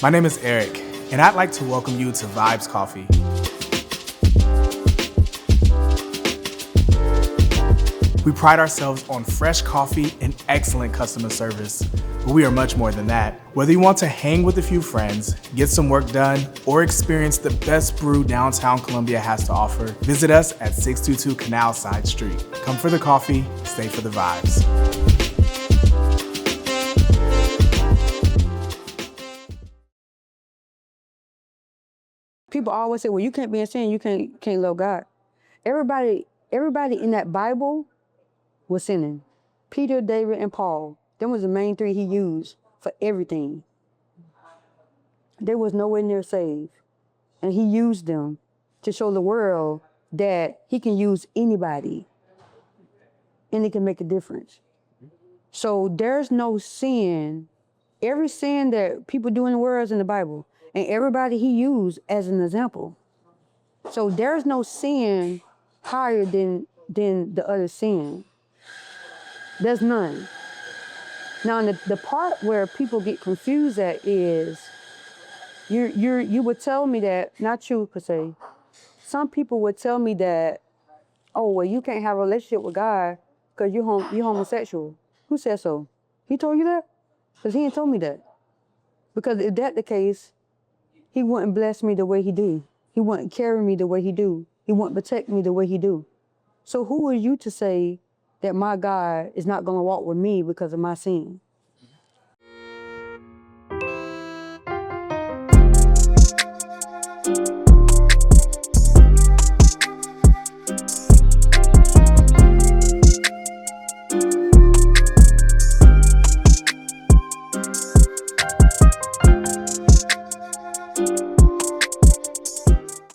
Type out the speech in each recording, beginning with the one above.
My name is Eric, and I'd like to welcome you to Vibes Coffee. We pride ourselves on fresh coffee and excellent customer service, but we are much more than that. Whether you want to hang with a few friends, get some work done, or experience the best brew downtown Columbia has to offer, visit us at 622 Canal Side Street. Come for the coffee, stay for the vibes. People always say, well, you can't be in sin, you can't love God. Everybody in that Bible was sinning. Peter, David, and Paul, them was the main three he used for everything. They was nowhere near saved. And he used them to show the world that he can use anybody and it can make a difference. So there's no sin. Every sin that people do in the world is in the Bible. And everybody he used as an example. So there's no sin higher than the other sin. There's none. Now the part where people get confused at is you would tell me that, not you per se, some people would tell me that, oh, well, you can't have a relationship with God because you're homosexual. Who said so? He told you that? Because he ain't told me that. Because if that's the case, he wouldn't bless me the way he do. He wouldn't carry me the way he do. He wouldn't protect me the way he do. So who are you to say that my God is not going to walk with me because of my sin?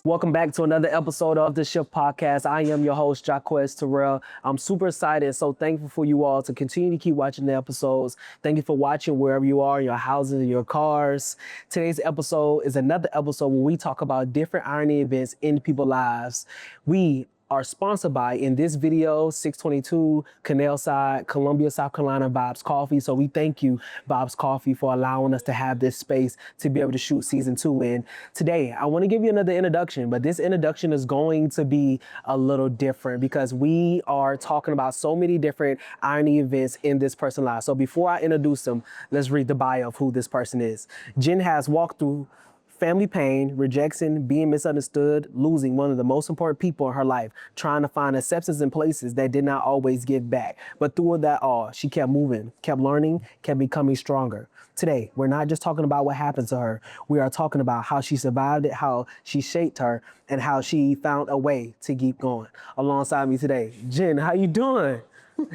Welcome back to another episode of the Shift Podcast. I am your host, Jaquez Terrell. I'm super excited and so thankful for you all to continue to keep watching the episodes. Thank you for watching wherever you are, in your houses, in your cars. Today's episode is another episode where we talk about different irony events in people's lives. We are sponsored by, in this video, 622 Canal Side, Columbia, South Carolina, Vibes Coffee. So we thank you, Vibes Coffee, for allowing us to have this space to be able to shoot season 2 in. Today, I want to give you another introduction, but this introduction is going to be a little different because we are talking about so many different irony events in this person's life. So before I introduce them, let's read the bio of who this person is. Jen has walked through family pain, rejection, being misunderstood, losing one of the most important people in her life, trying to find acceptance in places that did not always give back. But through that all, she kept moving, kept learning, kept becoming stronger. Today, we're not just talking about what happened to her. We are talking about how she survived it, how she shaped her, and how she found a way to keep going. Alongside me today, Jen, how you doing?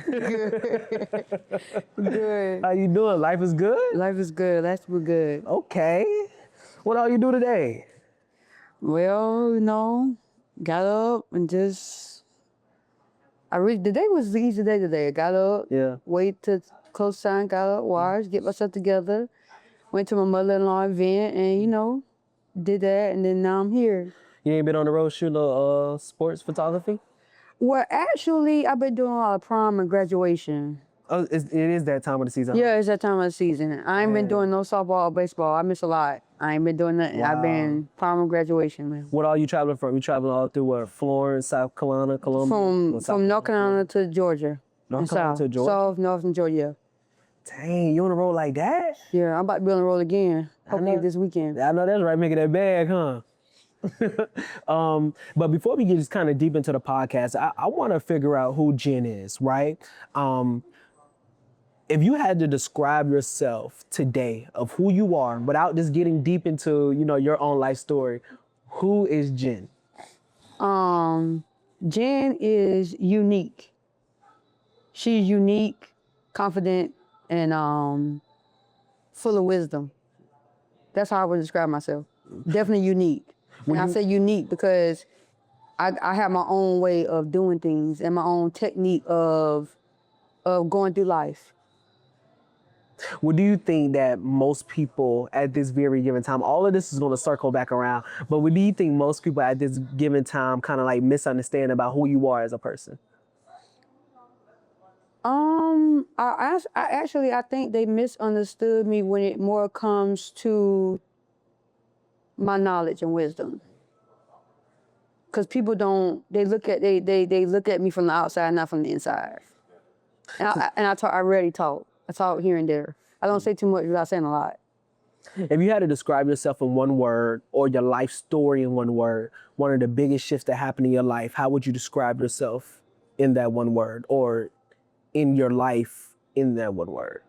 Good. Good. How you doing? Life is good? Life is good. Life is good. Okay. What all you do today? Well, got up and just, today was the easy day today. I got up, wait till close time, got up, washed, get myself together, went to my mother-in-law event and, did that, and then now I'm here. You ain't been on the road shooting sports photography? Well, actually, I've been doing a lot of prom and graduation. Oh, it is that time of the season? Yeah, it's that time of the season. I ain't been doing no softball or baseball. I miss a lot. I ain't been doing nothing. Wow. I've been prom and graduation, man. What all you traveling from? You traveling all through what? Florence, South Carolina, Columbia? From North Carolina to Georgia. North Carolina to Georgia? South, North, and Georgia. Dang, you on the road like that? Yeah, I'm about to be on the road again. Hopefully this weekend. I know that's right, making that bag, huh? But before we get just kind of deep into the podcast, I want to figure out who Jen is, right? If you had to describe yourself today of who you are without just getting deep into, your own life story, who is Jen? Jen is unique. She's unique, confident, and full of wisdom. That's how I would describe myself. Definitely unique. And I say unique because I have my own way of doing things and my own technique of going through life. Well, do you think that most people at this very given time, all of this is going to circle back around, but do you think most people at this given time kind of like misunderstand about who you are as a person? I think they misunderstood me when it more comes to my knowledge and wisdom. Because people don't, they look at me from the outside, not from the inside. And I rarely talk. I talk here and there. I don't say too much without saying a lot. If you had to describe yourself in one word or your life story in one word, one of the biggest shifts that happened in your life, how would you describe yourself in that one word or in your life in that one word?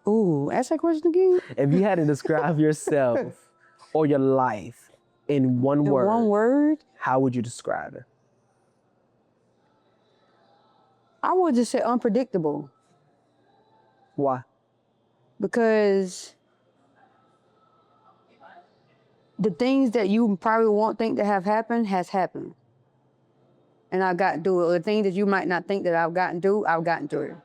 Ooh, ask that question again. If you had to describe yourself or your life in one word, One word, how would you describe it? I would just say unpredictable. Why? Because the things that you probably won't think to have happened has happened. And I got through it. The things that you might not think that I've gotten through it.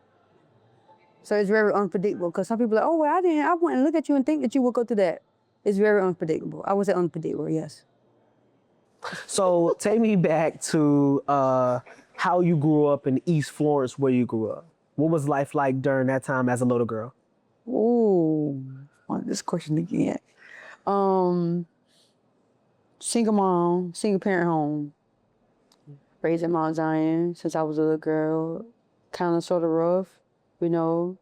So it's very unpredictable because some people are like, oh, well, I wouldn't look at you and think that you would go through that. It's very unpredictable. I would say unpredictable, yes. So take me back to how you grew up in East Florence, where you grew up. What was life like during that time as a little girl? Ooh, this question again. Single mom, single parent home. Raised in Mount Zion since I was a little girl. Kind of sort of rough, you know.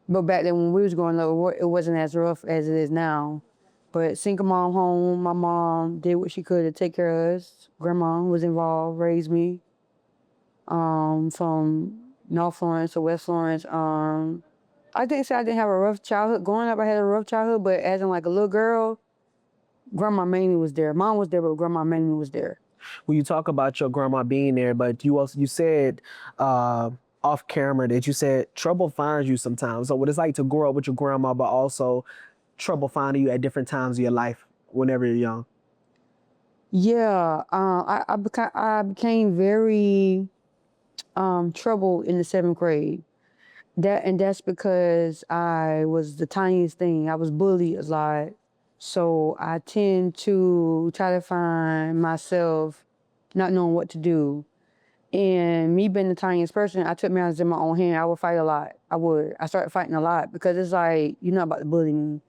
But back then when we was growing up, it wasn't as rough as it is now. But single mom home, my mom did what she could to take care of us. Grandma was involved, raised me. From North Florence to West Florence. I didn't say I didn't have a rough childhood. Growing up, I had a rough childhood, but as in like a little girl, grandma mainly was there. Mom was there, but grandma mainly was there. Well, you talk about your grandma being there, but you said off camera that you said trouble finds you sometimes. So what it's like to grow up with your grandma, but also trouble finding you at different times of your life whenever you're young. Yeah, I became very troubled in the 7th grade. That's because I was the tiniest thing. I was bullied a lot. So I tend to try to find myself not knowing what to do. And me being the tiniest person, I took matters in my own hand. I would fight a lot. I started fighting a lot because it's like, you're not about to bully me.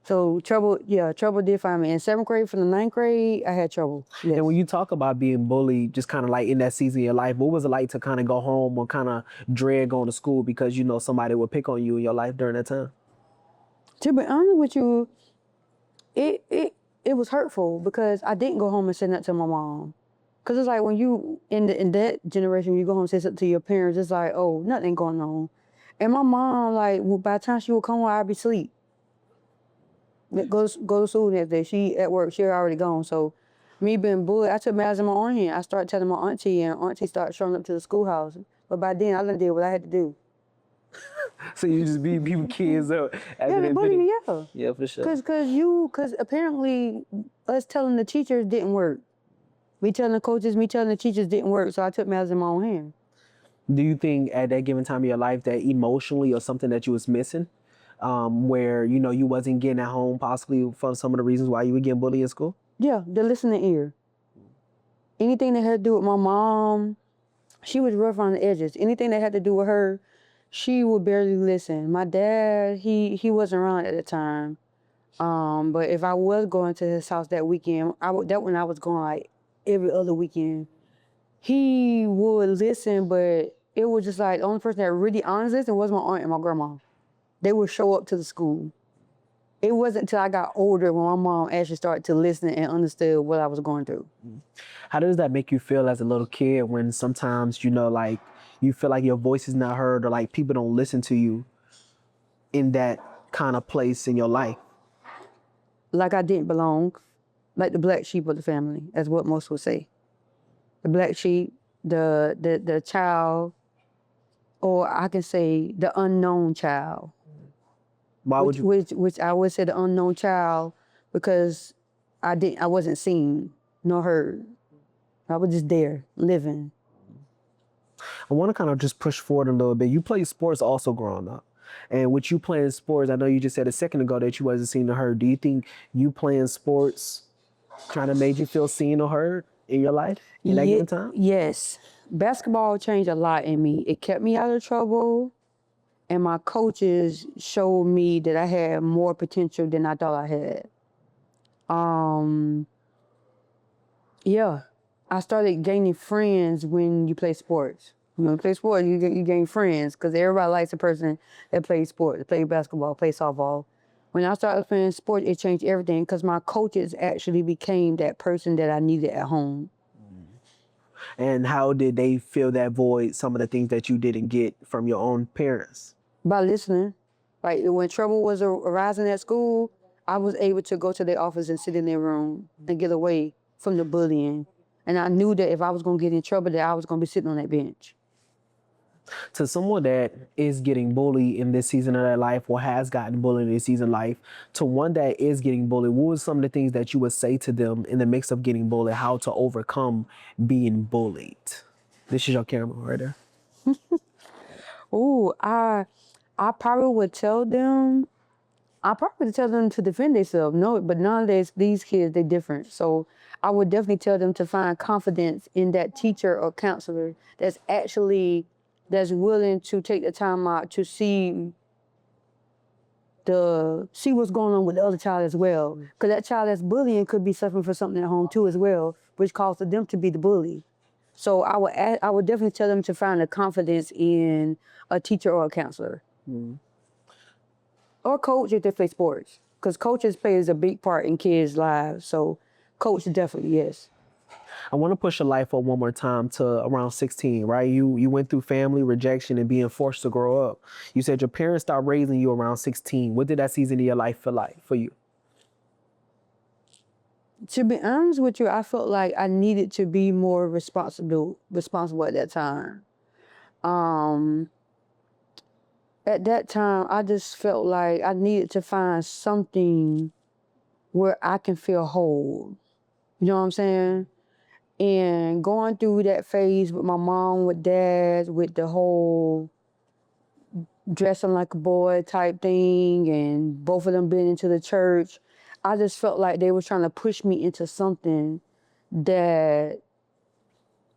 So trouble did find me. In 7th grade, from the 9th grade, I had trouble. Yes. And when you talk about being bullied, just kind of like in that season of your life, what was it like to kind of go home or kind of dread going to school because you know somebody would pick on you in your life during that time? To be honest with you, it was hurtful because I didn't go home and say nothing to my mom. Because it's like when you, in that generation, you go home and say something to your parents, it's like, oh, nothing going on. And my mom, like, by the time she would come home, I'd be asleep. Go to school the next day. She at work, she already gone. So me being bullied, I took matters in my own hand. I started telling my auntie, and auntie started showing up to the schoolhouse. But by then, I done did what I had to do. So you just beat people kids up. Yeah, they bullied me, yeah. Yeah, for sure. Because apparently us telling the teachers didn't work. Me telling the coaches, me telling the teachers didn't work. So I took matters in my own hand. Do you think at that given time of your life that emotionally or something that you was missing, where, you know, you wasn't getting at home possibly for some of the reasons why you were getting bullied in school? Yeah, the listening ear. Anything that had to do with my mom, she was rough on the edges. Anything that had to do with her, she would barely listen. My dad, he wasn't around at the time. But if I was going to his house that weekend, when I was going like every other weekend, he would listen, but it was just like the only person that really honestly listened was my aunt and my grandma. They would show up to the school. It wasn't until I got older when my mom actually started to listen and understood what I was going through. How does that make you feel as a little kid when sometimes, you know, like you feel like your voice is not heard or like people don't listen to you in that kind of place in your life? Like I didn't belong, like the black sheep of the family, that's what most would say. The black sheep, the child, or I can say the unknown child. Why would you? Which I would say the unknown child because I wasn't seen nor heard. I was just there, living. I want to kind of just push forward a little bit. You played sports also growing up. And with you playing sports, I know you just said a second ago that you wasn't seen or heard. Do you think you playing sports kind of made you feel seen or heard in your life in that given time? Yes. Basketball changed a lot in me. It kept me out of trouble. And my coaches showed me that I had more potential than I thought I had. Yeah, I started gaining friends when you play sports. When you play sports, you gain friends because everybody likes a person that plays sports, that play basketball, play softball. When I started playing sports, it changed everything because my coaches actually became that person that I needed at home. And how did they fill that void, some of the things that you didn't get from your own parents? By listening. Like when trouble was arising at school, I was able to go to their office and sit in their room and get away from the bullying. And I knew that if I was going to get in trouble, that I was going to be sitting on that bench. To someone that is getting bullied in this season of their life or has gotten bullied in this season of life, to one that is getting bullied, what were some of the things that you would say to them in the mix of getting bullied, how to overcome being bullied? This is your camera right there. Ooh, I probably would tell them, to defend themselves. No, but nowadays, these kids, they're different. So I would definitely tell them to find confidence in that teacher or counselor that's willing to take the time out to see what's going on with the other child as well. Because that child that's bullying could be suffering from something at home too as well, which causes them to be the bully. So I would definitely tell them to find the confidence in a teacher or a counselor. Or coach if they play sports. Because coaches plays a big part in kids' lives. So coach definitely, yes. I want to push your life up one more time to around 16, right? You went through family rejection and being forced to grow up. You said your parents started raising you around 16. What did that season of your life feel like for you? To be honest with you, I felt like I needed to be more responsible at that time. At that time, I just felt like I needed to find something where I can feel whole. You know what I'm saying? And going through that phase with my mom, with dad, with the whole dressing like a boy type thing, and both of them being into the church, I just felt like they were trying to push me into something that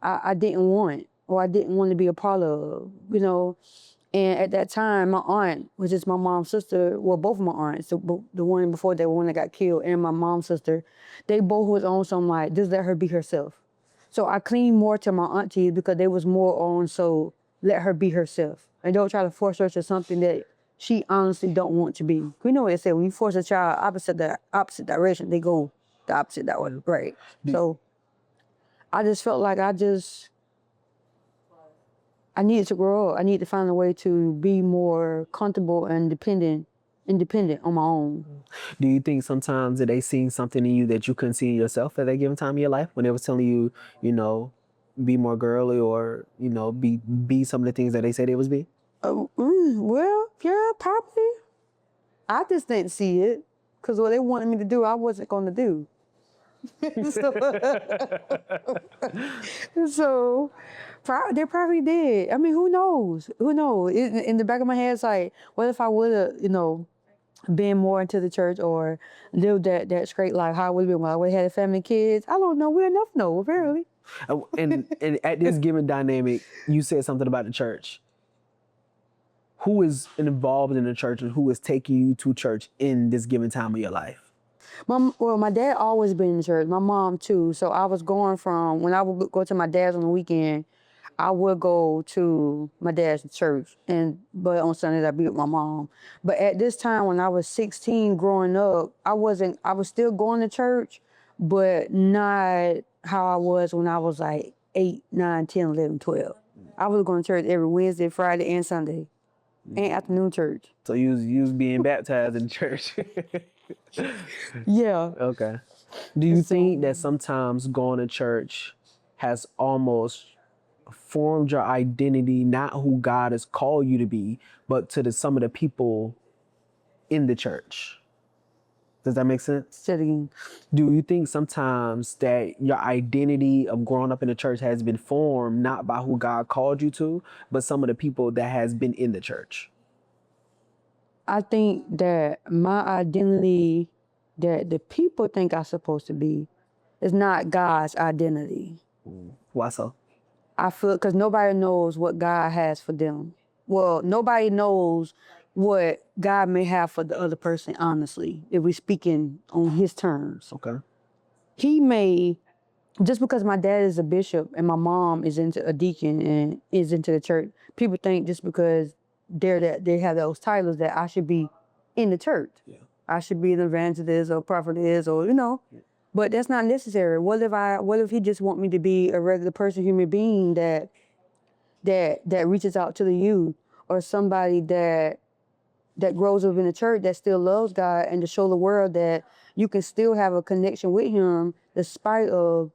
I didn't want, or I didn't want to be a part of, you know. And at that time, my aunt, which is my mom's sister, well, both of my aunts, the one before the one that got killed, and my mom's sister, they both was on some like, just let her be herself. So I cleaned more to my aunties because they was more on, so let her be herself. And don't try to force her to something that she honestly don't want to be. You know what they say, when you force a child the opposite direction, they go the opposite that way, right? So I just felt like I needed to grow up. I needed to find a way to be more comfortable and independent on my own. Do you think sometimes that they seen something in you that you couldn't see in yourself at that given time in your life when they was telling you, be more girly or, be some of the things that they said it was be? Well, yeah, probably. I just didn't see it because what they wanted me to do, I wasn't going to do. So they probably did. I mean, who knows? Who knows? In the back of my head, it's like, what if I would have, been more into the church or lived that straight life? How would it been when I would have had a family and kids? I don't know. We'll never know, apparently. And at this given dynamic, you said something about the church. Who is involved in the church and who is taking you to church in this given time of your life? My dad always been in church. My mom too. So I was going from, when I would go to my dad's on the weekend, I would go to my dad's church, but on Sundays I'd be with my mom. But at this time when I was 16 growing up, I was still going to church, but not how I was when I was like 8, 9, 10, 11, 12. I was going to church every Wednesday, Friday, and Sunday, and afternoon church. So you was being baptized in church. Yeah. Okay. Do you think that sometimes going to church has almost formed your identity, not who God has called you to be, but to some of the people in the church? Does that make sense? Say it again. Do you think sometimes that your identity of growing up in the church has been formed not by who God called you to, but some of the people that has been in the church? I think that my identity that the people think I'm supposed to be is not God's identity. Why so? I feel because nobody knows what God has for them. Well, nobody knows what God may have for the other person, honestly, if we're speaking on his terms. Okay. He may, just because my dad is a bishop and my mom is into a deacon and is into the church, people think just because they have those titles that I should be in the church. Yeah. I should be an evangelist or prophetess or, but that's not necessary. What if he just want me to be a regular person, human being that reaches out to the youth, or somebody that grows up in the church that still loves God, and to show the world that you can still have a connection with him despite of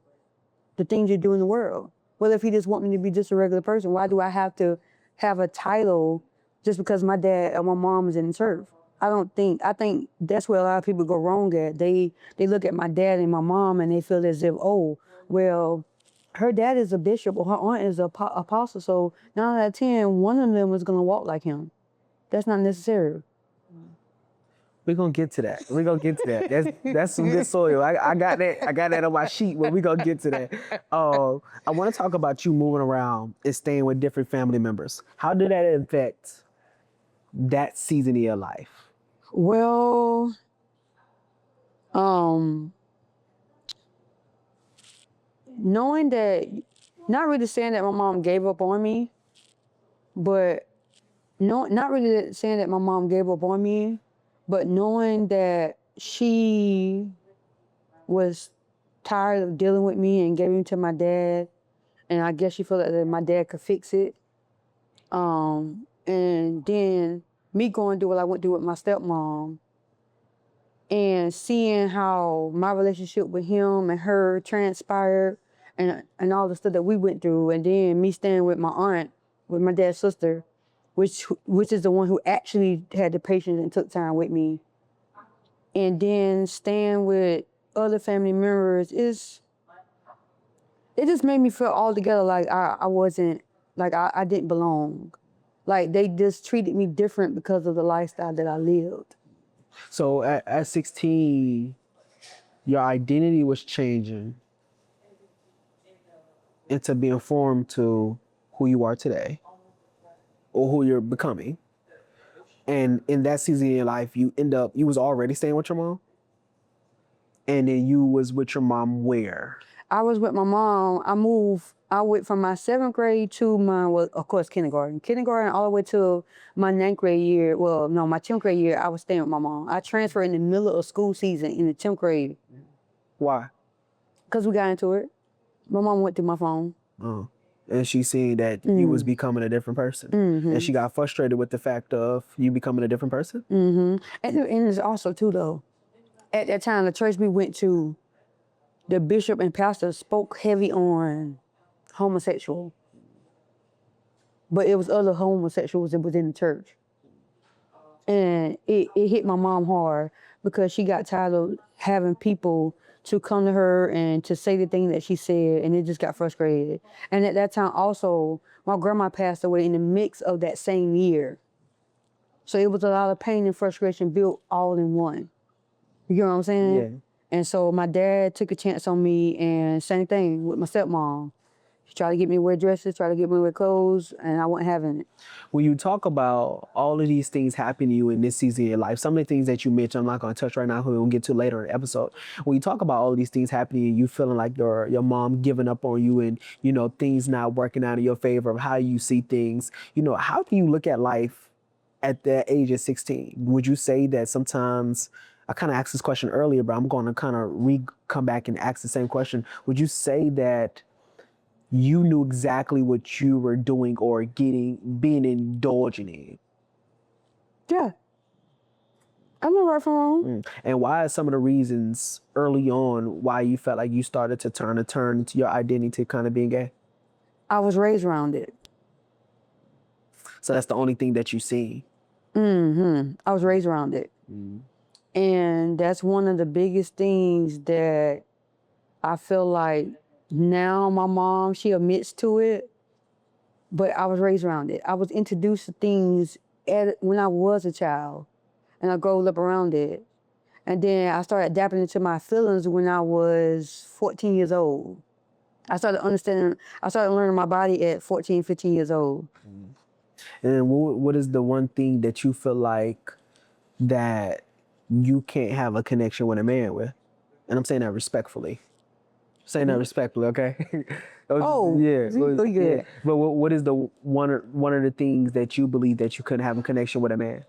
the things you do in the world. What if he just want me to be just a regular person? Why do I have to have a title just because my dad or my mom is in the church? I think that's where a lot of people go wrong at. They look at my dad and my mom and they feel as if, oh, well, her dad is a bishop or her aunt is an apostle, so 9 out of 10, one of them is gonna walk like him. That's not necessary. We're gonna get to that. That's some good soil. I got that on my sheet, but we're gonna get to that. I want to talk about you moving around and staying with different family members. How did that affect that season of your life? Well, knowing that, not really saying that my mom gave up on me, but not really saying that my mom gave up on me, but knowing that she was tired of dealing with me and gave me to my dad, and I guess she felt that my dad could fix it. And then me going through what I went through with my stepmom, and seeing how my relationship with him and her transpired, and all the stuff that we went through, and then me staying with my aunt, with my dad's sister, which is the one who actually had the patience and took time with me, and then staying with other family members, it just made me feel altogether like I wasn't, like I didn't belong. Like they just treated me different because of the lifestyle that I lived. So at 16, your identity was changing into being formed to who you are today or who you're becoming. And in that season of your life, you was already staying with your mom? And then you was with your mom where? I was with my mom. I went from my 7th grade to of course, kindergarten. Kindergarten all the way to my 9th grade year. Well, no, my 10th grade year, I was staying with my mom. I transferred in the middle of school season in the 10th grade. Why? Because we got into it. My mom went through my phone. And she seen that you was becoming a different person. And she got frustrated with the fact of you becoming a different person? And it's also, too, though, at that time, the church we went to, the bishop and pastor spoke heavy on homosexual. But it was other homosexuals that was in the church. And it hit my mom hard because she got tired of having people to come to her and to say the thing that she said, and it just got frustrated. And at that time also, my grandma passed away in the mix of that same year. So it was a lot of pain and frustration built all in one. You know what I'm saying? Yeah. And so my dad took a chance on me, and same thing with my stepmom. She tried to get me to wear dresses, tried to get me to wear clothes, and I wasn't having it. When you talk about all of these things happening to you in this season of your life, some of the things that you mentioned, I'm not going to touch right now, we'll get to later in the episode. When you talk about all of these things happening and you feeling like your mom giving up on you and, things not working out in your favor of how you see things, how do you look at life at the age of 16? Would you say that sometimes, I kind of asked this question earlier, but I'm going to kind of come back and ask the same question. Would you say that you knew exactly what you were doing or being indulging in? Yeah. I know right from wrong. And why are some of the reasons early on why you felt like you started to turn into your identity to kind of being gay? I was raised around it. So that's the only thing that you see? I was raised around it. And that's one of the biggest things that I feel like now my mom, she admits to it, but I was raised around it. I was introduced to things when I was a child, and I grew up around it. And then I started adapting into my feelings when I was 14 years old. I started learning my body at 14, 15 years old. And what is the one thing that you feel like that you can't have a connection with a man with? And I'm saying that respectfully. Saying that respectfully, okay? Oh, yeah, oh, yeah. yeah. But what is the one of the things that you believe that you couldn't have a connection with a man?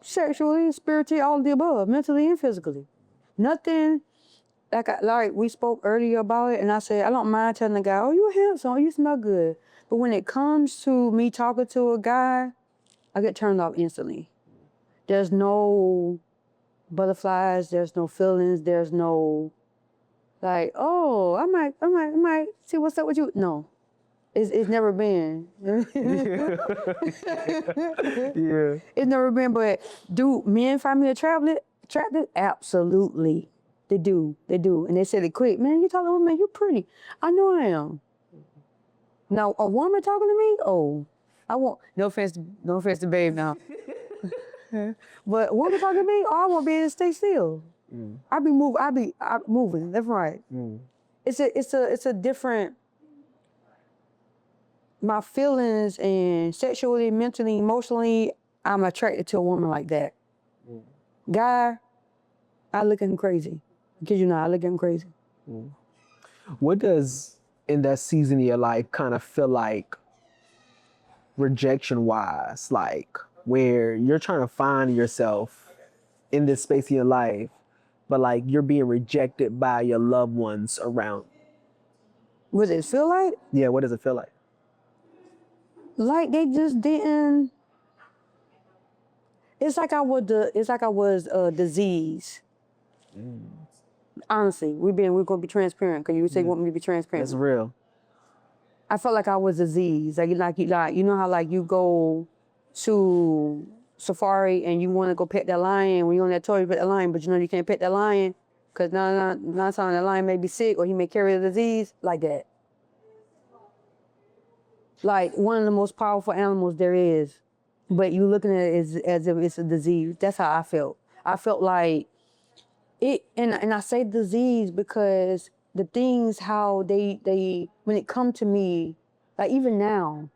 Sexually, spiritually, all of the above, mentally and physically. Nothing, like we spoke earlier about it, and I said, I don't mind telling a guy, oh, you're handsome, oh, you smell good. But when it comes to me talking to a guy, I get turned off instantly. There's no butterflies, there's no feelings, there's no, like, oh, I might see what's up with you. No, it's never been. Yeah. It's never been, but do men find me attractive? Absolutely. They do. And they said it quick. Man, you talking to me, you're pretty. I know I am. Now, a woman talking to me, oh, I won't, no offense to Babe now. But a woman talking to me, oh, I won't be able to stay still. I be moving left and right. It's a different, my feelings and sexually, mentally, emotionally, I'm attracted to a woman like that. Guy, I look at him crazy. I kid you not, I look at him crazy. What does in that season of your life kind of feel like rejection wise, like where you're trying to find yourself in this space of your life, but like you're being rejected by your loved ones around? What does it feel like? Yeah, what does it feel like? Like they just didn't. It's like I was a disease. Honestly, we're gonna be transparent because you say you want me to be transparent. That's real. I felt like I was a disease. Like you know how like you go to safari and you want to go pet that lion when you're on that tour, you pet that lion, but you know you can't pet that lion because now that lion may be sick or he may carry the disease like that. Like one of the most powerful animals there is, but you looking at it as if it's a disease. That's how I felt. I felt like it, and I say disease because the things how they when it come to me, like even now,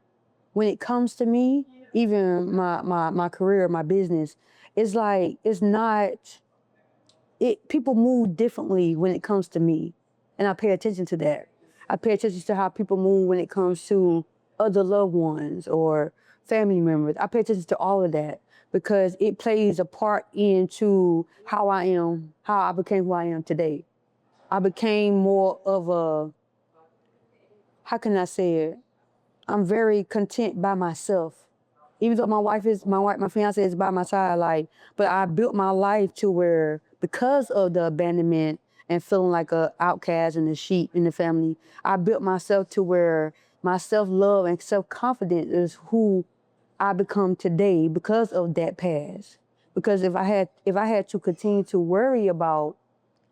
when it comes to me, even my career, my business, it's like it's not. People move differently when it comes to me, and I pay attention to that. I pay attention to how people move when it comes to other loved ones or family members. I pay attention to all of that because it plays a part into how I am, how I became who I am today. I became more of a, how can I say it? I'm very content by myself. Even though my fiance is by my side, like, but I built my life to where, because of the abandonment and feeling like a outcast and a sheep in the family, I built myself to where my self-love and self-confidence is who I become today because of that past. Because if I had to continue to worry about,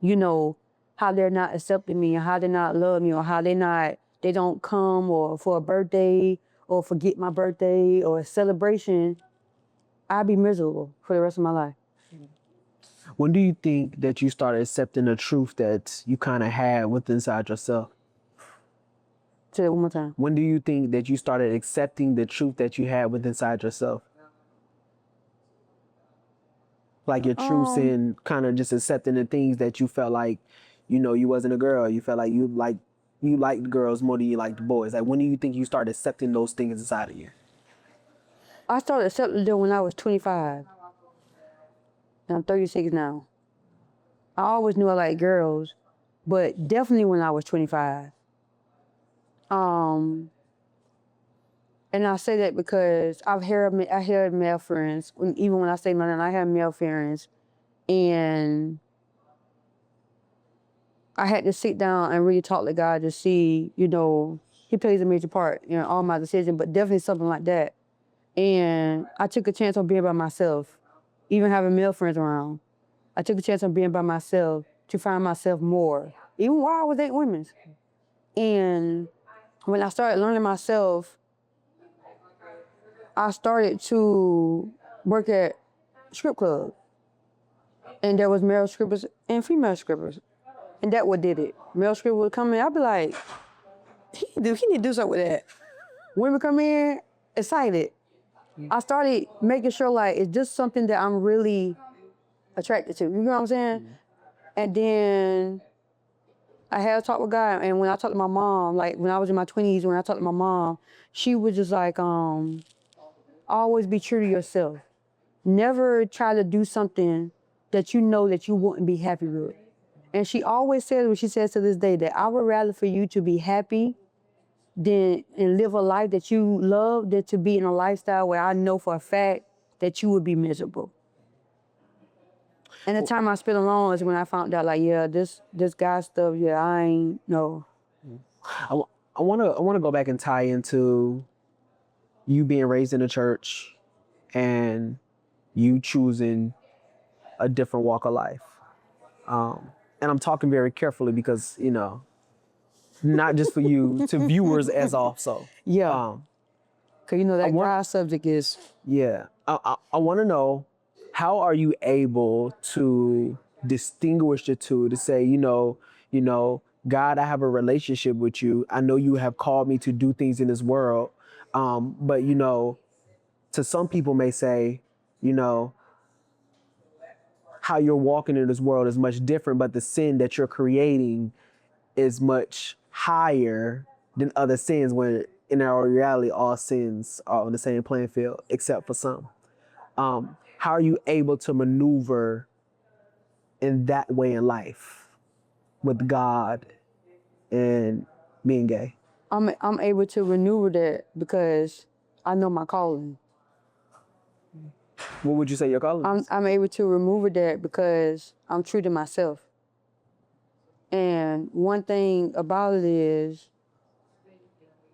you know, how they're not accepting me or how they're not loving me or how they don't come or for a birthday or forget my birthday or a celebration, I'd be miserable for the rest of my life. When do you think that you started accepting the truth that you kind of had within inside yourself? Say that one more time. When do you think that you started accepting the truth that you had within inside yourself? Like your truths and kind of just accepting the things that you felt like, you know, you wasn't a girl. You felt like you liked girls more than you liked boys. Like when do you think you started accepting those things inside of you? I started accepting them when I was 25. And I'm 36 now. I always knew I liked girls, but definitely when I was 25. And I say that because I had male friends. Even when I stayed in London, I had male friends, and I had to sit down and really talk to God to see, you know, He plays a major part in all my decisions, but definitely something like that. And I took a chance on being by myself, even having male friends around. I took a chance on being by myself to find myself more, even while I was dating women. And when I started learning myself, I started to work at strip club. And there was male strippers and female strippers. And that what did it. Male strippers would come in, I'd be like, he need to do something with that. Women come in, excited. I started making sure like it's just something that I'm really attracted to. You know what I'm saying? And then I had a talk with God, and when I talked to my mom, like when I was in my 20s, when I talked to my mom, she was just like, always be true to yourself. Never try to do something that you know that you wouldn't be happy with. And she always says what she says to this day, that I would rather for you to be happy than and live a life that you love than to be in a lifestyle where I know for a fact that you would be miserable. And the time I spent alone is when I found out, like, yeah, this guy stuff, yeah, I ain't no. I wanna go back and tie into you being raised in the church and you choosing a different walk of life. And I'm talking very carefully because, you know, not just for you, to viewers as also. Yeah. Cause you know that dry subject is. Yeah. I want to know, how are you able to distinguish the two to say, you know, God, I have a relationship with you. I know you have called me to do things in this world. But, you know, to some people may say, you know, how you're walking in this world is much different, but the sin that you're creating is much higher than other sins, when in our reality, all sins are on the same playing field, except for some. How are you able to maneuver in that way in life with God and being gay? I'm able to maneuver that because I know my calling. What would you say your calling is? I'm able to maneuver that because I'm true to myself. And one thing about it is,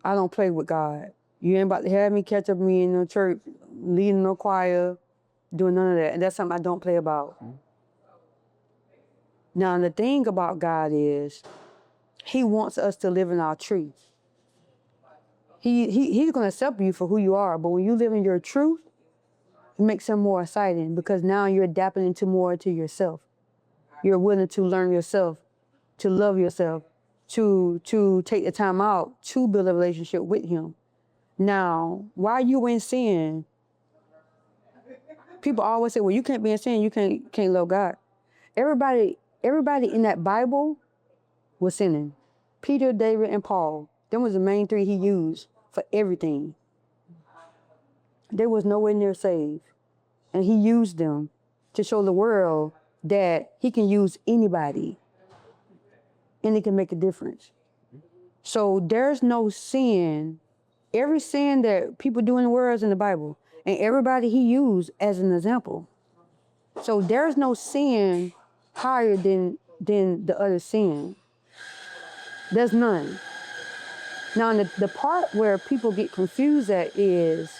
I don't play with God. You ain't about to have me catch up with me in no church, leading no choir, doing none of that. And that's something I don't play about. Now, the thing about God is, He wants us to live in our truth. He's going to accept you for who you are, but when you live in your truth, it makes Him more exciting because now you're adapting into more to yourself. You're willing to learn yourself, to love yourself, to take the time out to build a relationship with Him. Now, while you in sin, people always say, well, you can't be in sin, you can't love God. Everybody in that Bible was sinning. Peter, David, and Paul, them was the main three He used for everything. They was nowhere near saved. And He used them to show the world that He can use anybody and it can make a difference. So there's no sin. Every sin that people do in the world is in the Bible. And everybody He used as an example. So there's no sin higher than the other sin. There's none. Now, the part where people get confused at is,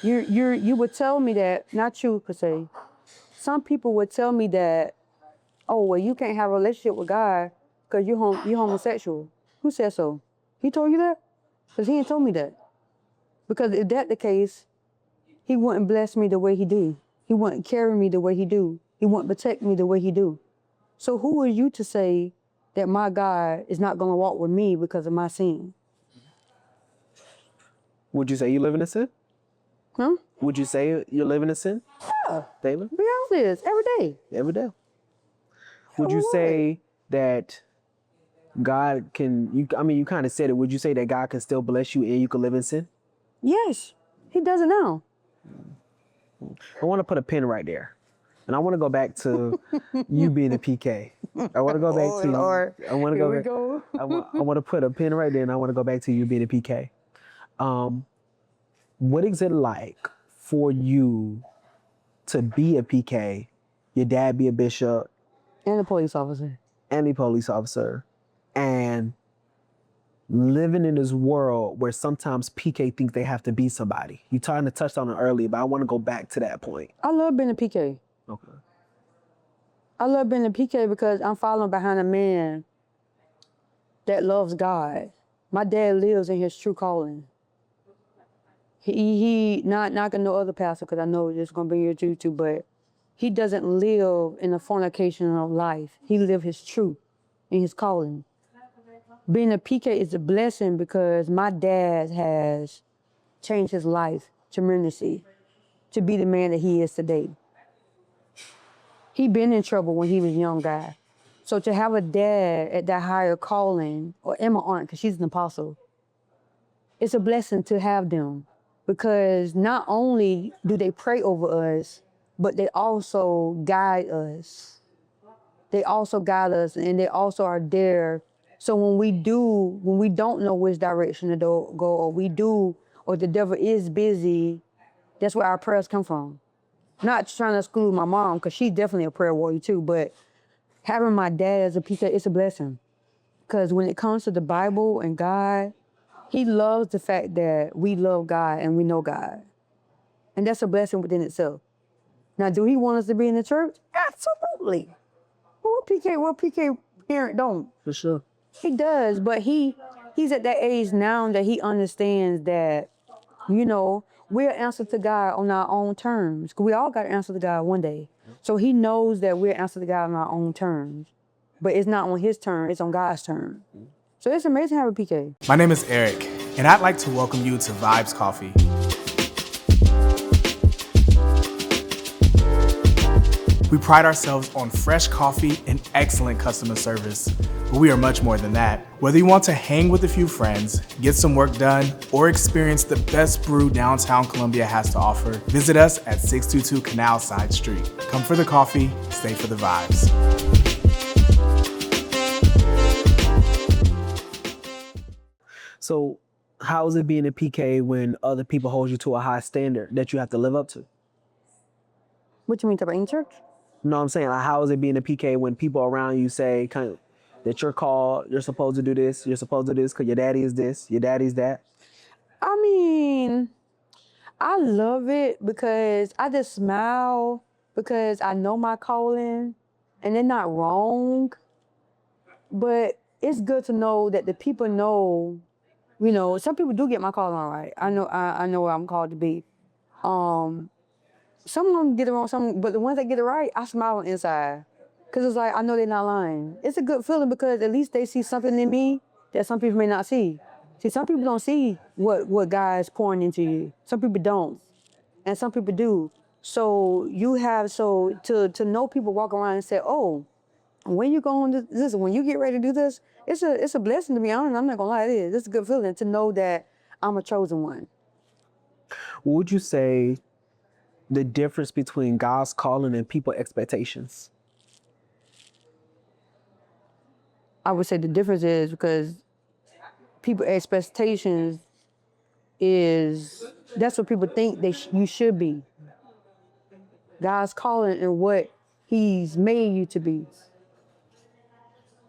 you would tell me that, not you per se, some people would tell me that, oh, well, you can't have a relationship with God because you're homosexual. Who said so? He told you that? Because He ain't told me that. Because if that's the case, He wouldn't bless me the way He do. He wouldn't carry me the way He do. He wouldn't protect me the way He do. So who are you to say that my God is not going to walk with me because of my sin? Would you say you live in a sin? Huh? Would you say you're living in sin? Yeah. Taylor? Be honest, every day. Every day. Would you say that God can, you kind of said it, would you say that God can still bless you and you can live in sin? Yes, He does it now. I want to put a pin right there. And I want to go back to you being a PK. I want to go back to Lord. I want to Here go we back. go. I want to put a pin right there, and I want to go back to you being a PK. What is it like for you to be a PK, your dad be a bishop, And a police officer. and a police officer, and living in this world where sometimes PK think they have to be somebody? You kind of touched on it earlier, but I want to go back to that point. I love being a PK. Okay. I love being a PK because I'm following behind a man that loves God. My dad lives in his true calling. He not knocking no other pastor because I know it's going to bring you to, but he doesn't live in the fornication of life. He lives his truth in his calling. Being a PK is a blessing because my dad has changed his life tremendously to be the man that he is today. He been in trouble when he was a young guy. So to have a dad at that higher calling, or and my aunt, because she's an apostle, it's a blessing to have them, because not only do they pray over us, but they also guide us. They also guide us, and they also are there. So when we don't know which direction to go, or the devil is busy, that's where our prayers come from. Not trying to exclude my mom, because she's definitely a prayer warrior too, but having my dad as a PK, it's a blessing. Because when it comes to the Bible and God, he loves the fact that we love God and we know God. And that's a blessing within itself. Now, do he want us to be in the church? Absolutely. What PK parent don't? For sure. He does, but he's at that age now that he understands that, we'll answer to God on our own terms. Because we all got to answer to God one day. So he knows that we'll answer to God on our own terms. But it's not on his turn, it's on God's turn. So it's amazing having PK. My name is Eric, and I'd like to welcome you to Vibes Coffee. We pride ourselves on fresh coffee and excellent customer service, but we are much more than that. Whether you want to hang with a few friends, get some work done, or experience the best brew downtown Columbia has to offer, visit us at 622 Canal Side Street. Come for the coffee, stay for the vibes. So how is it being a PK when other people hold you to a high standard that you have to live up to? What you mean, about in church? You know what I'm saying? Like, how is it being a PK when people around you say kind of that you're called, you're supposed to do this, you're supposed to do this because your daddy is this, your daddy's that? I mean, I love it because I just smile because I know my calling and they're not wrong. But it's good to know that the people know, some people do get my calling all right. I know where I'm called to be. Some of them get it wrong, but the ones that get it right, I smile on the inside. Because it's like, I know they're not lying. It's a good feeling because at least they see something in me that some people may not see. See, some people don't see what God is pouring into you. Some people don't. And some people do. So to know people walk around and say, oh, when you go on this, when you get ready to do this, it's a blessing to be honest. I'm not gonna lie, it is. It's a good feeling to know that I'm a chosen one. What would you say the difference between God's calling and people's expectations? I would say the difference is because people's expectations that's what people think you should be. God's calling and what he's made you to be.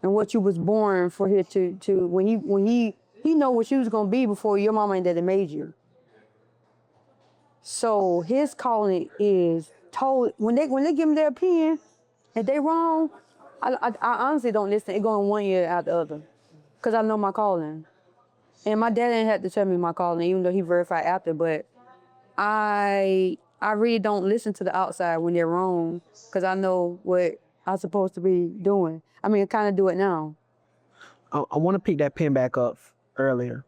And what you was born for here to when he know what you was gonna be before your mama and daddy made you. So his calling is told when they give me their opinion, if they wrong, I honestly don't listen. It going one ear out the other, cause I know my calling. And my dad didn't have to tell me my calling, even though he verified after. But I really don't listen to the outside when they're wrong, cause I know what I'm supposed to be doing. I mean, I kind of do it now. I want to pick that pen back up earlier.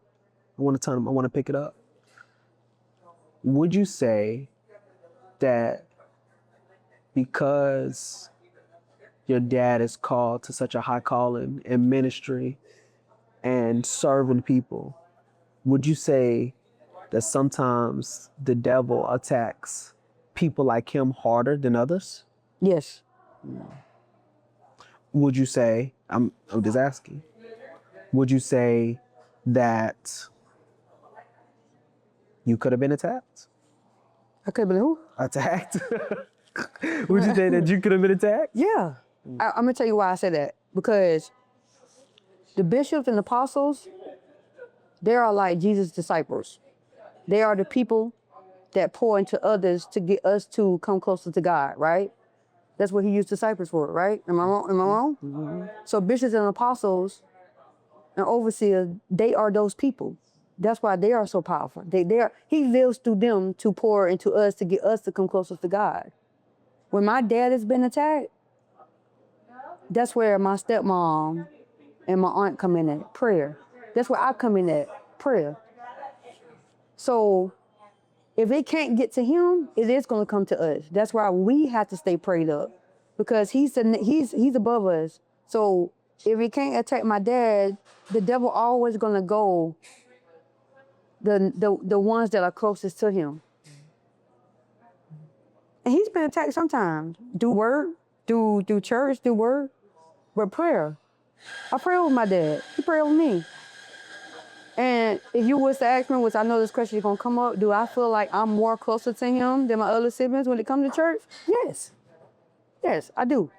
I want to pick it up. Would you say that because your dad is called to such a high calling in ministry and serving people, would you say that sometimes the devil attacks people like him harder than others? Yes. Would you say, I'm just asking, would you say that you could have been attacked? I could have been who? Attacked? Would you say that you could have been attacked? Yeah. I'm gonna tell you why I said that. Because the bishops and apostles, they are like Jesus' disciples. They are the people that pour into others to get us to come closer to God, right? That's what he used disciples for, right? Am I wrong? Mm-hmm. So bishops and apostles and overseers, they are those people. That's why they are so powerful. He lives through them to pour into us to get us to come closer to God. When my dad has been attacked, that's where my stepmom and my aunt come in at prayer. That's where I come in at prayer. So if it can't get to him, it is going to come to us. That's why we have to stay prayed up, because he's above us. So if it can't attack my dad, the devil always going to go the ones that are closest to him. And he's been attacked sometimes. Do word, do church, do word, but prayer. I pray over my dad. He pray over me. And if you was to ask me, which I know this question is gonna come up, do I feel like I'm more closer to him than my other siblings when it comes to church? Yes. Yes, I do.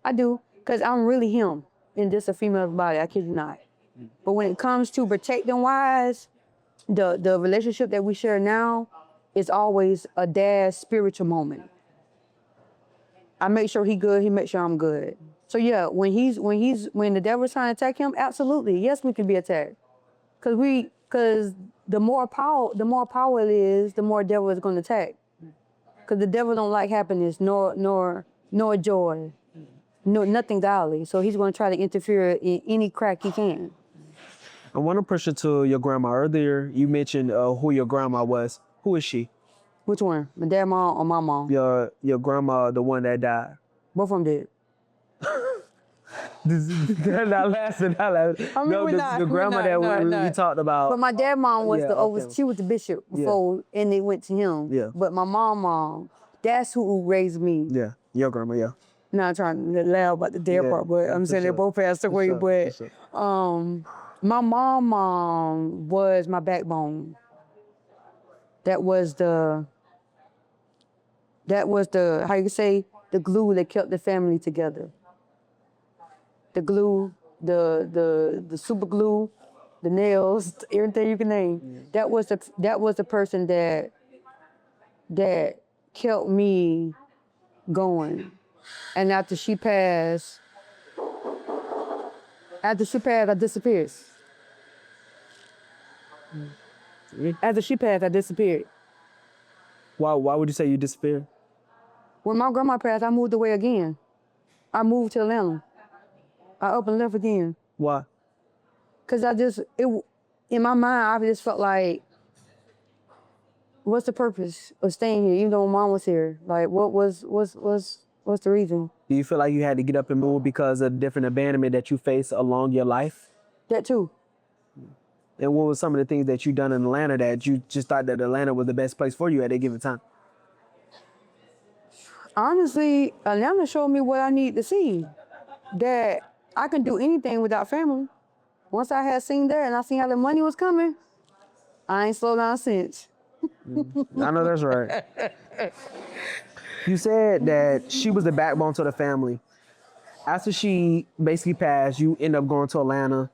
I do, because I'm really him in just a female body, I kid you not. But when it comes to protecting wise, the relationship that we share now is always a dad's spiritual moment. I make sure he good, he makes sure I'm good. So yeah, when the devil's trying to attack him, absolutely, yes, we can be attacked. Cause the more power it is, the more devil is going to attack. Cause the devil don't like happiness nor joy, nothing godly. So he's going to try to interfere in any crack he can. I want to push it to your grandma. Earlier, you mentioned who your grandma was. Who is she? Which one? My dad, mom, or my mom? Your grandma, the one that died. Both of them did. They're not laughing. I mean, The grandma that we talked about. But my dad, mom was okay. she was the bishop before, and they went to him. Yeah. But my mom, that's who raised me. Yeah, your grandma, yeah. Not trying to laugh about the dead part, but I'm saying they both passed away. But my mom was my backbone. That was the how you say, the glue that kept the family together. The glue, the super glue, the nails, everything you can name. Yeah. That was the person that kept me going. And after she passed, I disappeared. After she passed, I disappeared. Why would you say you disappeared? When my grandma passed, I moved away again. I moved to Atlanta. I up and left again. Why? Cause in my mind, I just felt like, what's the purpose of staying here? Even though mom was here, like, what's the reason? Do you feel like you had to get up and move because of different abandonment that you faced along your life? That too. And what was some of the things that you done in Atlanta that you just thought that Atlanta was the best place for you at that given time? Honestly, Atlanta showed me what I need to see. That I can do anything without family. Once I had seen that and I seen how the money was coming, I ain't slowed down since. I know that's right. You said that she was the backbone to the family. After she basically passed, you end up going to Atlanta.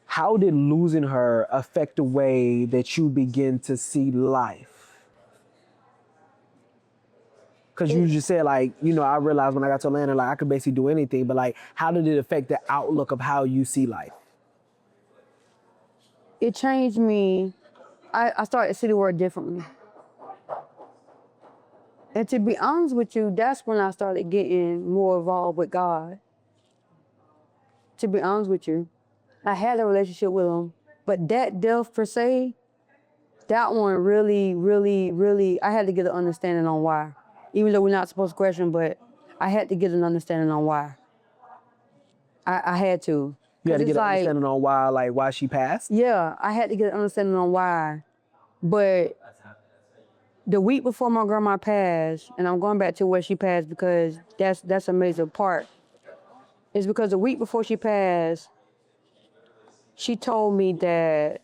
How did losing her affect the way that you begin to see life? Because you just said, like, I realized when I got to Atlanta, like, I could basically do anything, but, like, how did it affect the outlook of how you see life? It changed me. I started to see the world differently. And to be honest with you, that's when I started getting more involved with God. To be honest with you, I had a relationship with him, but that death per se, that one really, really, really, I had to get an understanding on why. Even though we're not supposed to question, but I had to get an understanding on why. I had to. You had to get an understanding on why she passed? Yeah, I had to get an understanding on why. But the week before my grandma passed, and I'm going back to where she passed because that's a major part, is because the week before she passed, she told me that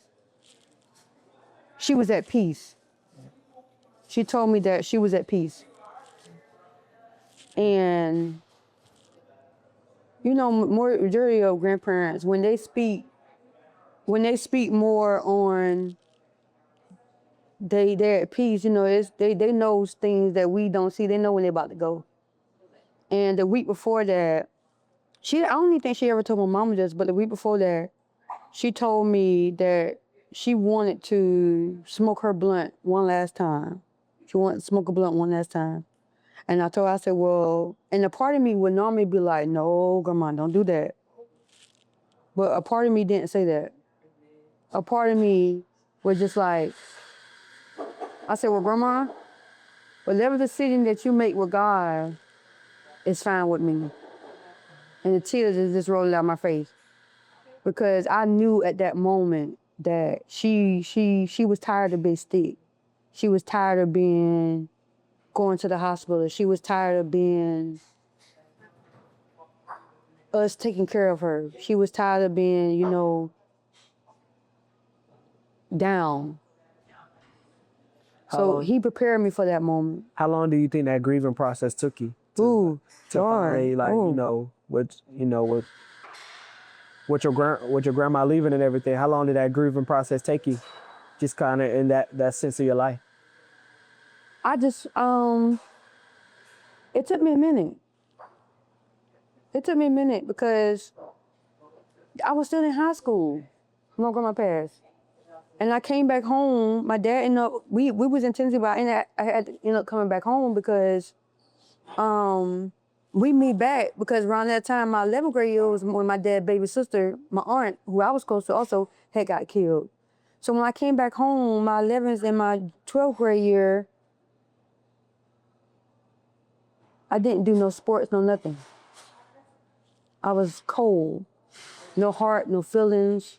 she was at peace. She told me that she was at peace. And, majority of grandparents, when they speak more on they're at peace, they know things that we don't see. They know when they're about to go. And the week before that, I don't even think she ever told my mama this, but the week before that, she told me that she wanted to smoke her blunt one last time. She wanted to smoke a blunt one last time. And I told her, I said, well, and a part of me would normally be like, no, grandma, don't do that. But a part of me didn't say that. A part of me was just like, I said, well, Grandma, whatever decision that you make with God is fine with me. And the tears is just rolling down my face. Because I knew at that moment that she was tired of being sick. She was tired of going to the hospital. She was tired of being us taking care of her. She was tired of being, down. So he prepared me for that moment. How long do you think that grieving process took you? Ooh, To finally, like, with your grandma leaving and everything, how long did that grieving process take you? Just kind of in that sense of your life. I just, it took me a minute. It took me a minute because I was still in high school when my grandma passed. And I came back home. My dad ended up, we was in Tennessee, but I had to end up coming back home because we meet back because around that time, my 11th grade year was when my dad's baby sister, my aunt, who I was close to also, had got killed. So when I came back home, my 11th and my 12th grade year, I didn't do no sports, no nothing. I was cold. No heart, no feelings,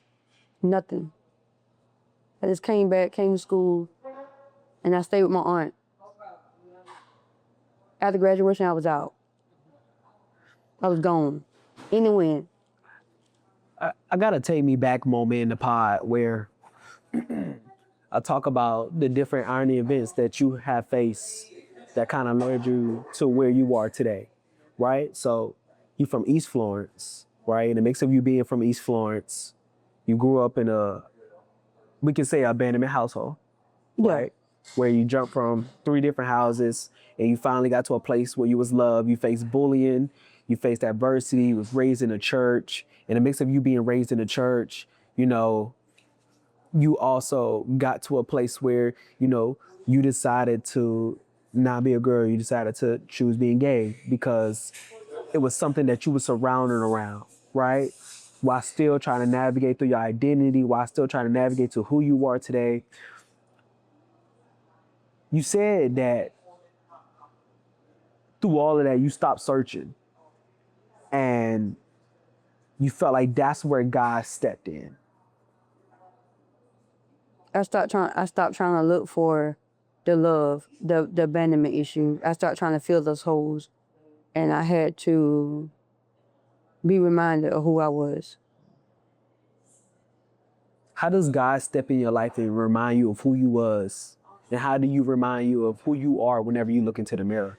nothing. I just came to school, and I stayed with my aunt. After graduation, I was out. I was gone. In the wind. I got a take me back moment in the pod where I talk about the different irony events that you have faced that kind of led you to where you are today, right? So you from East Florence, right? In the mix of you being from East Florence, you grew up in we can say abandonment household, right? Where you jumped from 3 different houses and you finally got to a place where you was loved. You faced bullying, you faced adversity, you was raised in a church. In the mix of you being raised in a church, you also got to a place where, you decided to not be a girl. You decided to choose being gay because it was something that you were surrounded around, right? While still trying to navigate through your identity, while still trying to navigate to who you are today. You said that through all of that, you stopped searching and you felt like that's where God stepped in. I stopped trying to look for the love, the abandonment issue. I started trying to fill those holes, and I had to be reminded of who I was. How does God step in your life and remind you of who you was? And how do you remind you of who you are whenever you look into the mirror?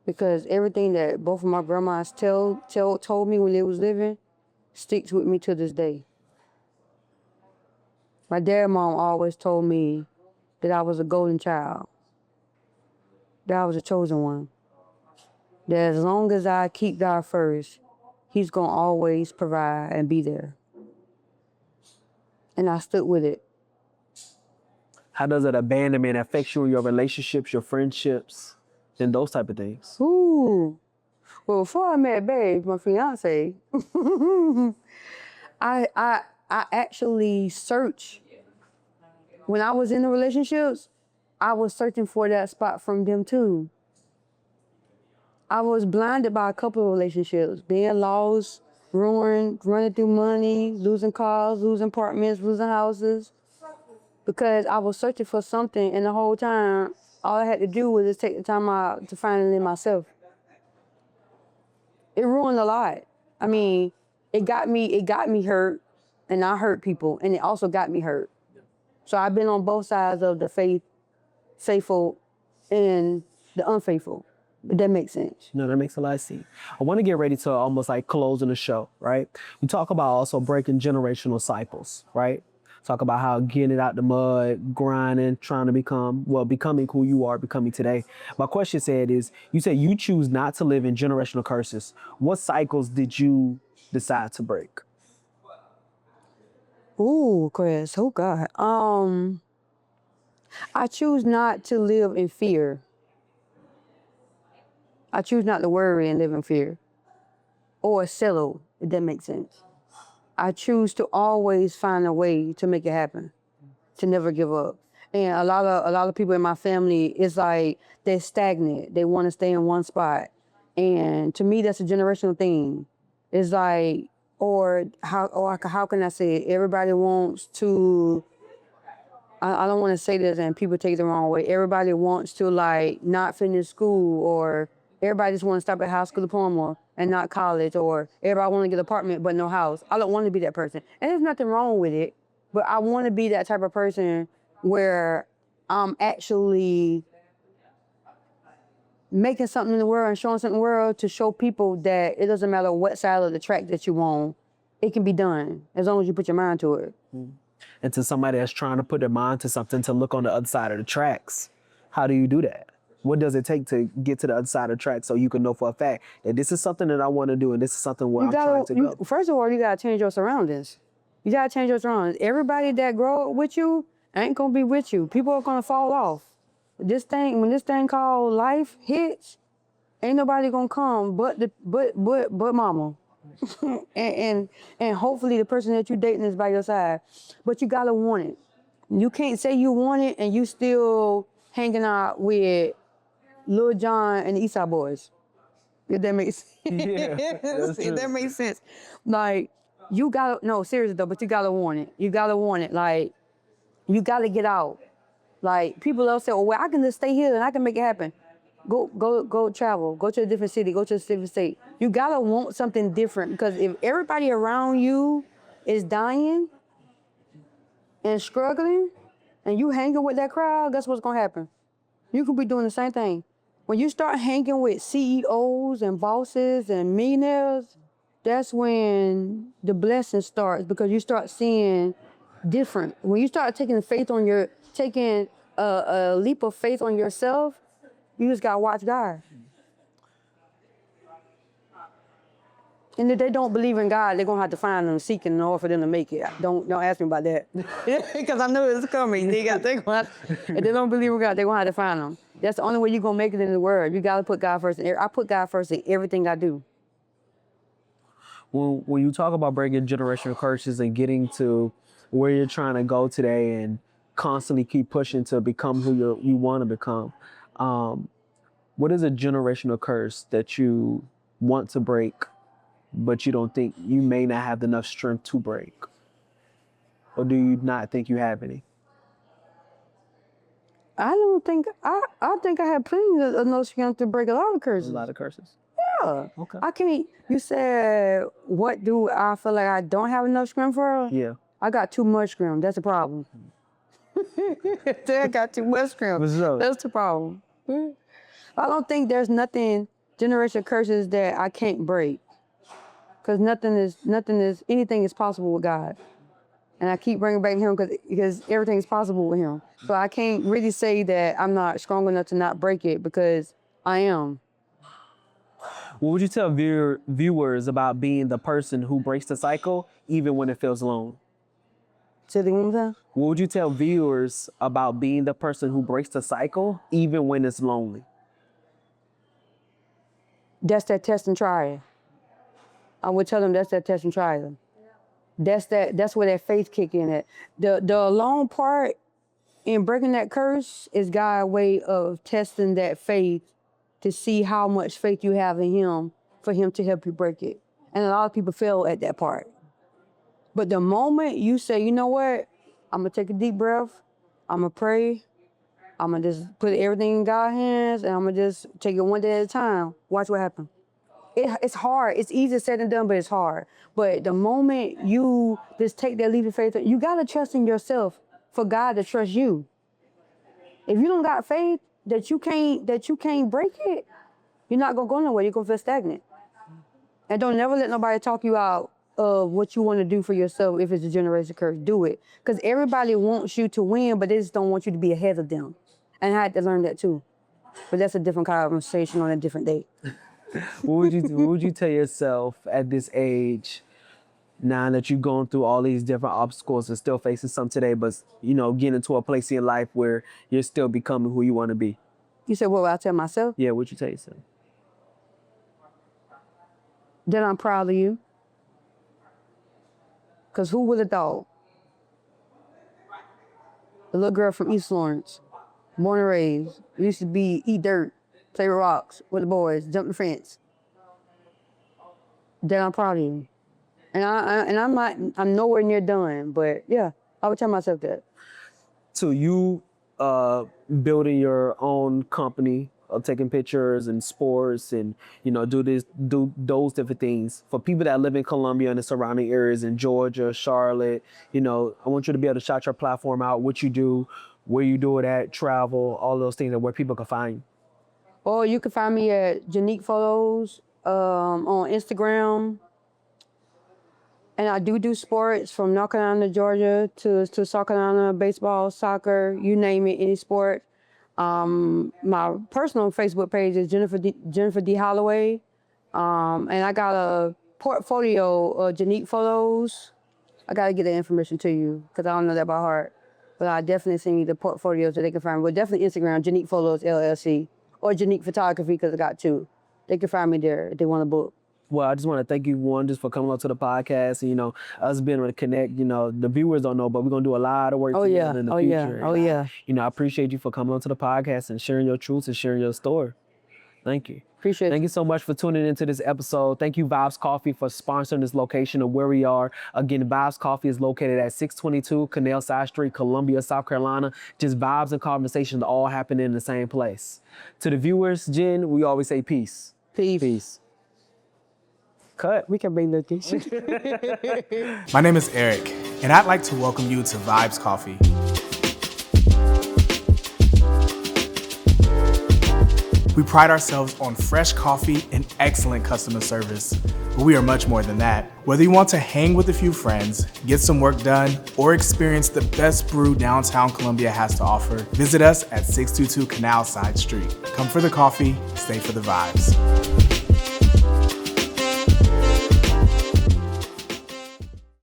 Because everything that both of my grandmas told me when they was living sticks with me to this day. My dad and mom always told me that I was a golden child, that I was a chosen one, that as long as I keep God first, He's going to always provide and be there. And I stood with it. How does that abandonment affect you in your relationships, your friendships, and those type of things? Ooh. Well, before I met Babe, my fiance, I actually searched. When I was in the relationships, I was searching for that spot from them too. I was blinded by a couple of relationships, being lost, ruined, running through money, losing cars, losing apartments, losing houses, because I was searching for something, and the whole time, all I had to do was just take the time out to find it in myself. It ruined a lot. I mean, it got me hurt, and I hurt people, and it also got me hurt. So I've been on both sides of the faithful, and the unfaithful. If that makes sense. No, that makes a lot of sense. I want to get ready to almost like closing the show, right? We talk about also breaking generational cycles, right? Talk about how getting it out the mud, grinding, trying to becoming who you are, becoming today. My question is, you said you choose not to live in generational curses. What cycles did you decide to break? Ooh, Chris, oh God. I choose not to live in fear. I choose not to worry and live in fear. Or settle, if that makes sense. I choose to always find a way to make it happen, to never give up. And a lot of people in my family, it's like they're stagnant. They want to stay in one spot. And to me, that's a generational thing. It's like, or how can I say it? Everybody wants to, I don't want to say this and people take it the wrong way. Everybody wants to like not finish school, or everybody just want to stop at high school diploma and not college, or everybody want to get an apartment but no house. I don't want to be that person. And there's nothing wrong with it, but I want to be that type of person where I'm actually making something in the world and showing something in the world to show people that it doesn't matter what side of the track that you on, it can be done as long as you put your mind to it. And to somebody that's trying to put their mind to something, to look on the other side of the tracks, how do you do that? What does it take to get to the other side of the track so you can know for a fact that this is something that I want to do and this is something where I'm trying to go? First of all, you got to change your surroundings. You got to change your surroundings. Everybody that grow up with you ain't going to be with you. People are going to fall off. When this thing called life hits, ain't nobody going to come but mama. and hopefully the person that you're dating is by your side. But you got to want it. You can't say you want it and you still hanging out with Lil Jon and the East Side Boys. If that makes sense. Yeah, If that makes sense. Like, you gotta, no, seriously though, but you gotta want it. You gotta want it. Like, you gotta get out. Like, people will say, oh, well, I can just stay here and I can make it happen. Go travel. Go to a different city. Go to a different state. You gotta want something different, because if everybody around you is dying and struggling and you hanging with that crowd, guess what's gonna happen? You could be doing the same thing. When you start hanging with CEOs and bosses and millionaires, that's when the blessing starts, because you start seeing different. When you start taking a leap of faith on yourself, you just gotta watch God. And if they don't believe in God, they're gonna have to find them seeking in order for them to make it. Don't ask me about that, because I know it's coming. If they don't believe in God, they're gonna have to find them. That's the only way you're gonna make it in the world. You gotta put God first. I put God first in everything I do. When you talk about breaking generational curses and getting to where you're trying to go today and constantly keep pushing to become who you want to become, what is a generational curse that you want to break, but you don't think you may not have enough strength to break? Or do you not think you have any? I don't think, I think I have plenty of enough strength to break a lot of curses. A lot of curses? Yeah. Okay. I can't, you said, what do I feel like I don't have enough strength for? Yeah. I got too much strength. That's the problem. I got too much strength. What's up? That's the problem. I don't think there's generational curses that I can't break. Because anything is possible with God. And I keep bringing back him because everything is possible with him. So I can't really say that I'm not strong enough to not break it, because I am. What would you tell viewers about being the person who breaks the cycle even when it feels alone? Say it one more time? What would you tell viewers about being the person who breaks the cycle even when it's lonely? That's that test and trial. I would tell them that's that test and trial. That's where that faith kick in at. The alone part in breaking that curse is God's way of testing that faith to see how much faith you have in him for him to help you break it. And a lot of people fail at that part. But the moment you say, you know what, I'm gonna take a deep breath, I'm gonna pray, I'm gonna just put everything in God's hands, and I'm gonna just take it one day at a time, watch what happens. It's hard. It's easier said than done, but it's hard. But the moment you just take that leap of faith, you gotta trust in yourself for God to trust you. If you don't got faith that you can't break it, you're not gonna go nowhere. You're gonna feel stagnant. And don't never let nobody talk you out of what you want to do for yourself. If it's a generation curse, do it. Because everybody wants you to win, but they just don't want you to be ahead of them. And I had to learn that too. But that's a different conversation on a different day. What would you tell yourself at this age, now that you've gone through all these different obstacles and still facing some today, but getting to a place in your life where you're still becoming who you want to be? You said, what would I tell myself? Yeah, what'd you tell yourself? That I'm proud of you. Because who would have thought? The little girl from East Lawrence, born and raised, used to eat dirt, play with rocks with the boys, jump the fence. Then I'm proud of you. And I'm nowhere near done, but yeah, I would tell myself that. So you building your own company of taking pictures and sports and, do those different things. For people that live in Columbia and the surrounding areas in Georgia, Charlotte, I want you to be able to shout your platform out, what you do, where you do it at, travel, all those things, and where people can find you. Or you can find me at Janique Photos on Instagram. And I do sports from North Carolina, Georgia to South Carolina, baseball, soccer, you name it, any sport. My personal Facebook page is Jennifer D. Holloway. And I got a portfolio of Janique Photos. I got to get that information to you because I don't know that by heart. But I definitely send you the portfolio so they can find me. Well, definitely Instagram, Janique Photos, LLC, or Janique Photography because I got two. They can find me there if they want to book. Well, I just want to thank you, one, just for coming on to the podcast and, us being able to connect. The viewers don't know, but we're going to do a lot of work together in the future. And I appreciate you for coming on to the podcast and sharing your truths and sharing your story. Thank you. Appreciate it. Thank you so much for tuning into this episode. Thank you, Vibes Coffee, for sponsoring this location of where we are. Again, Vibes Coffee is located at 622 Canal Side Street, Columbia, South Carolina. Just vibes and conversations all happening in the same place. To the viewers, Jen, we always say peace. Peace. Cut. We can bring the dish. My name is Eric, and I'd like to welcome you to Vibes Coffee. We pride ourselves on fresh coffee and excellent customer service, but we are much more than that. Whether you want to hang with a few friends, get some work done, or experience the best brew downtown Columbia has to offer, visit us at 622 Canal Side Street. Come for the coffee, stay for the vibes.